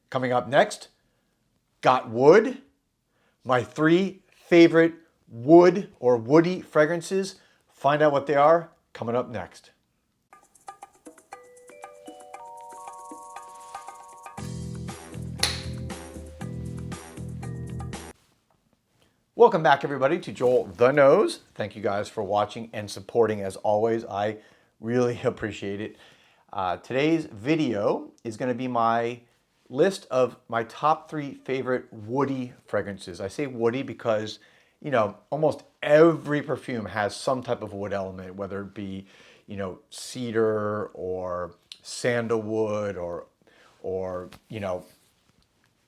Coming up next, got wood, my 3 favorite wood or woody fragrances. Find out what they are coming up next. Welcome back, everybody, to Joel the Nose. Thank you guys for watching and supporting as always. I really appreciate it. Today's video is going to be my list of my top 3 favorite woody fragrances. I say woody because, you know, almost every perfume has some type of wood element, whether it be, you know, cedar or sandalwood or you know,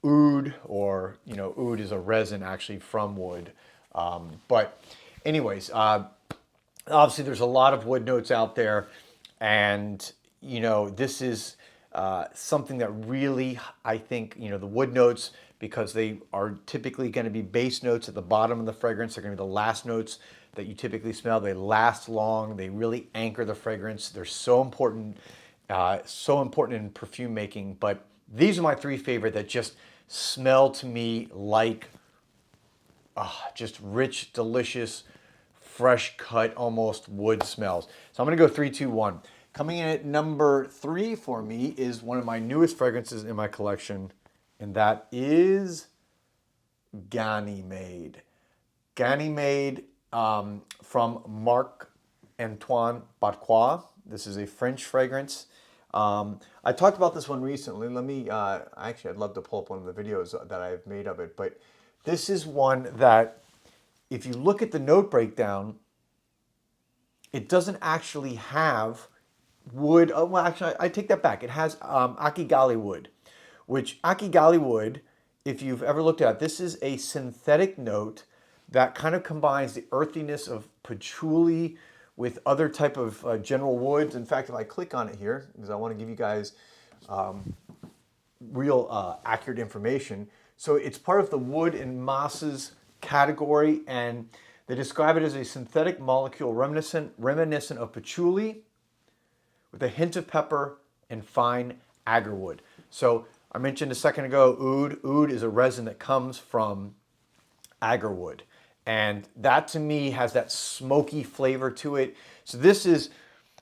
oud, or, you know, oud is a resin actually from wood. But anyways, obviously there's a lot of wood notes out there, and, you know, this is something that really, I think, you know, the wood notes, because they are typically going to be base notes at the bottom of the fragrance, they're going to be the last notes that you typically smell. They last long. They really anchor the fragrance. They're so important in perfume making. But these are my 3 favorite that just smell to me like just rich, delicious, fresh cut, almost wood smells. So I'm going to go 3, 2, 1. Coming in at number 3 for me is one of my newest fragrances in my collection, and that is Ganymede. Ganymede from Marc Antoine Barrois. This is a French fragrance. I talked about this one recently. Let me, actually, I'd love to pull up one of the videos that I've made of it, but this is one that, if you look at the note breakdown, it doesn't actually have wood. Oh, well, actually, I take that back. It has Akigali wood, which Akigali wood, if you've ever looked at it, this is a synthetic note that kind of combines the earthiness of patchouli with other type of general woods. In fact, if I click on it here, because I want to give you guys real accurate information. So it's part of the wood and mosses category, and they describe it as a synthetic molecule reminiscent of patchouli with a hint of pepper and fine agarwood. So I mentioned a second ago, oud. Oud is a resin that comes from agarwood. And that, to me, has that smoky flavor to it. So this is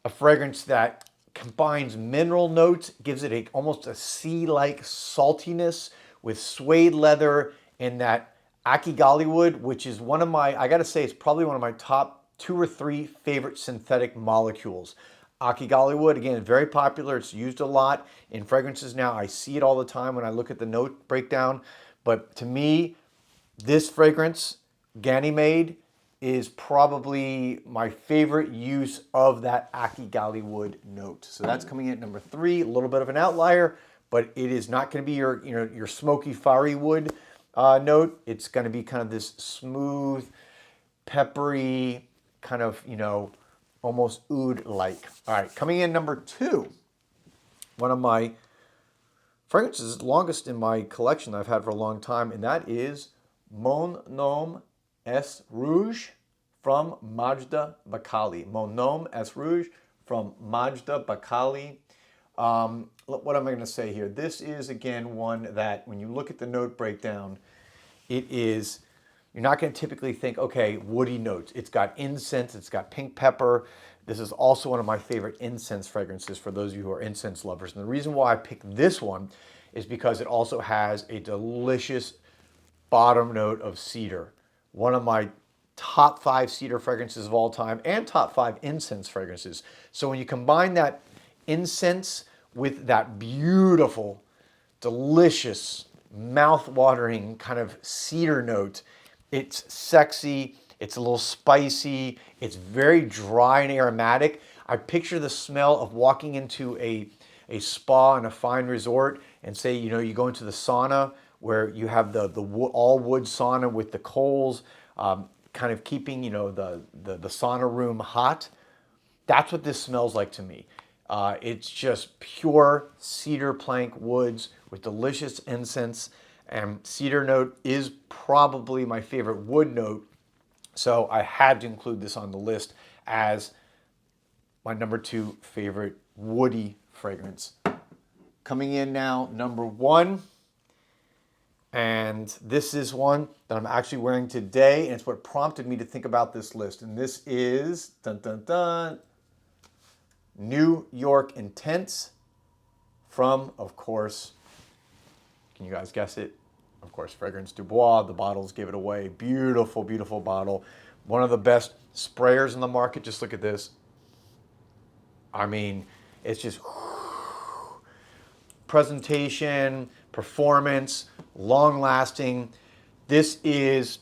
a fragrance that combines mineral notes, gives it almost a sea-like saltiness with suede leather and that Akigali wood, which is one of my, I gotta say, it's probably one of my top 2 or 3 favorite synthetic molecules. Akigali wood, again, very popular. It's used a lot in fragrances now. I see it all the time when I look at the note breakdown. But to me, this fragrance, Ganymede, is probably my favorite use of that Akigali wood note. So that's coming in at number 3, a little bit of an outlier, but it is not going to be your, you know, your smoky, fiery wood note. It's going to be kind of this smooth, peppery, kind of, you know, almost oud-like. All right, coming in number 2, one of my fragrances, longest in my collection that I've had for a long time, and that is Mon Nom Es Rouge from Majda Bakkali. Mon Nom Es Rouge from Majda Bakkali. What am I going to say here? This is, again, one that when you look at the note breakdown, it is, you're not going to typically think, okay, woody notes. It's got incense, it's got pink pepper. This is also one of my favorite incense fragrances for those of you who are incense lovers. And the reason why I picked this one is because it also has a delicious bottom note of cedar. One of my top 5 cedar fragrances of all time, and top 5 incense fragrances. So when you combine that incense with that beautiful, delicious, mouth-watering kind of cedar note, it's sexy, it's a little spicy, it's very dry and aromatic. I picture the smell of walking into a spa in a fine resort, and say, you know, you go into the sauna where you have the all wood sauna with the coals, kind of keeping, you know, the sauna room hot. That's what this smells like to me. It's just pure cedar plank woods with delicious incense, and cedar note is probably my favorite wood note. So I had to include this on the list as my number 2 favorite woody fragrance. Coming in now, number 1, And this is one that I'm actually wearing today, and it's what prompted me to think about this list. And this is, dun dun dun, New York Intense from, of course, can you guys guess it? Of course, Fragrance Du Bois. The bottles give it away. Beautiful, beautiful bottle. One of the best sprayers in the market. Just look at this. I mean, it's just presentation, performance, long lasting. This is,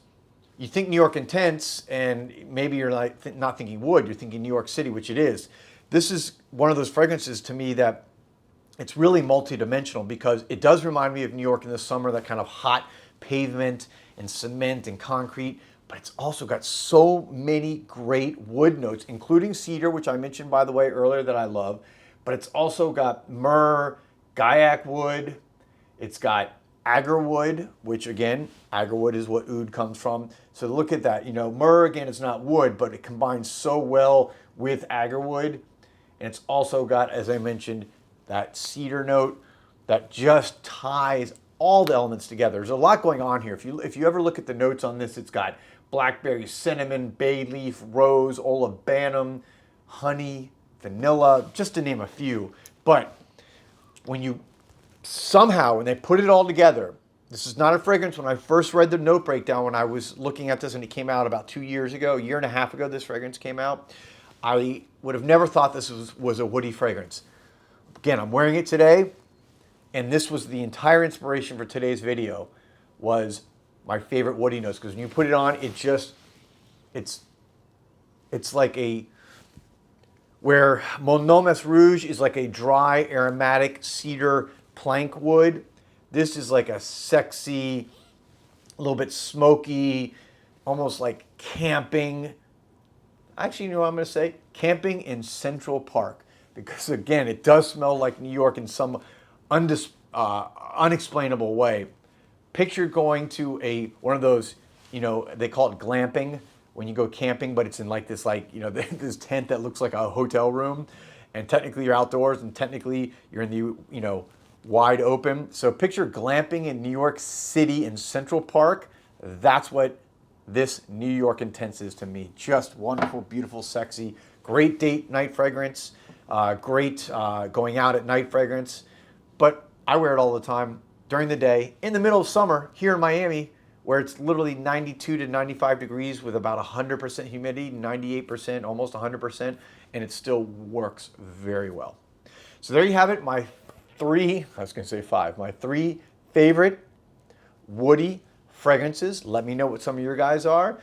you think New York Intense, and maybe you're like not thinking wood, you're thinking New York City, which it is. This is one of those fragrances to me that it's really multidimensional because it does remind me of New York in the summer, that kind of hot pavement and cement and concrete, but it's also got so many great wood notes, including cedar, which I mentioned, by the way, earlier that I love, but it's also got myrrh, gaiac wood, it's got agarwood, which again, agarwood is what oud comes from. So look at that, you know, myrrh again is not wood, but it combines so well with agarwood. And it's also got, as I mentioned, that cedar note that just ties all the elements together. There's a lot going on here. If you ever look at the notes on this, it's got blackberry, cinnamon, bay leaf, rose, olibanum, honey, vanilla, just to name a few. But when they put it all together, this is not a fragrance. When I first read the note breakdown, when I was looking at this and it came out about 2 years ago, a year and a half ago, this fragrance came out, I would have never thought this was a woody fragrance. Again, I'm wearing it today, and this was the entire inspiration for today's video, was my favorite woody notes, because when you put it on, it's like where Mon Nomes Rouge is like a dry, aromatic cedar plank wood. This is like a sexy, a little bit smoky, almost like camping. Actually, you know what I'm going to say? Camping in Central Park. Because again, it does smell like New York in some unexplainable way. Picture going to one of those, you know, they call it glamping, when you go camping, but it's in like this, like, you know, this tent that looks like a hotel room, and technically you're outdoors, and technically you're in the, you know, wide open. So picture glamping in New York City in Central Park. That's what this New York Intense is to me. Just wonderful, beautiful, sexy, great date night fragrance, great going out at night fragrance. But I wear it all the time during the day, in the middle of summer here in Miami, where it's literally 92 to 95 degrees with about 100% humidity, 98%, almost 100%, and it still works very well. So there you have it, my three favorite woody fragrances. Let me know what some of your guys are.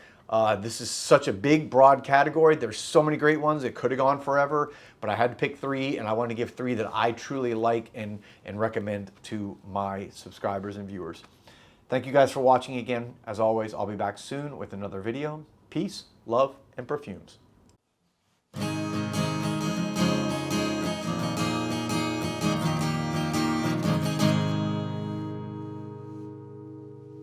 This is such a big, broad category. There's so many great ones. It could have gone forever, but I had to pick three, and I want to give three that I truly like and recommend to my subscribers and viewers. Thank you guys for watching again. As always, I'll be back soon with another video. Peace, love, and perfumes.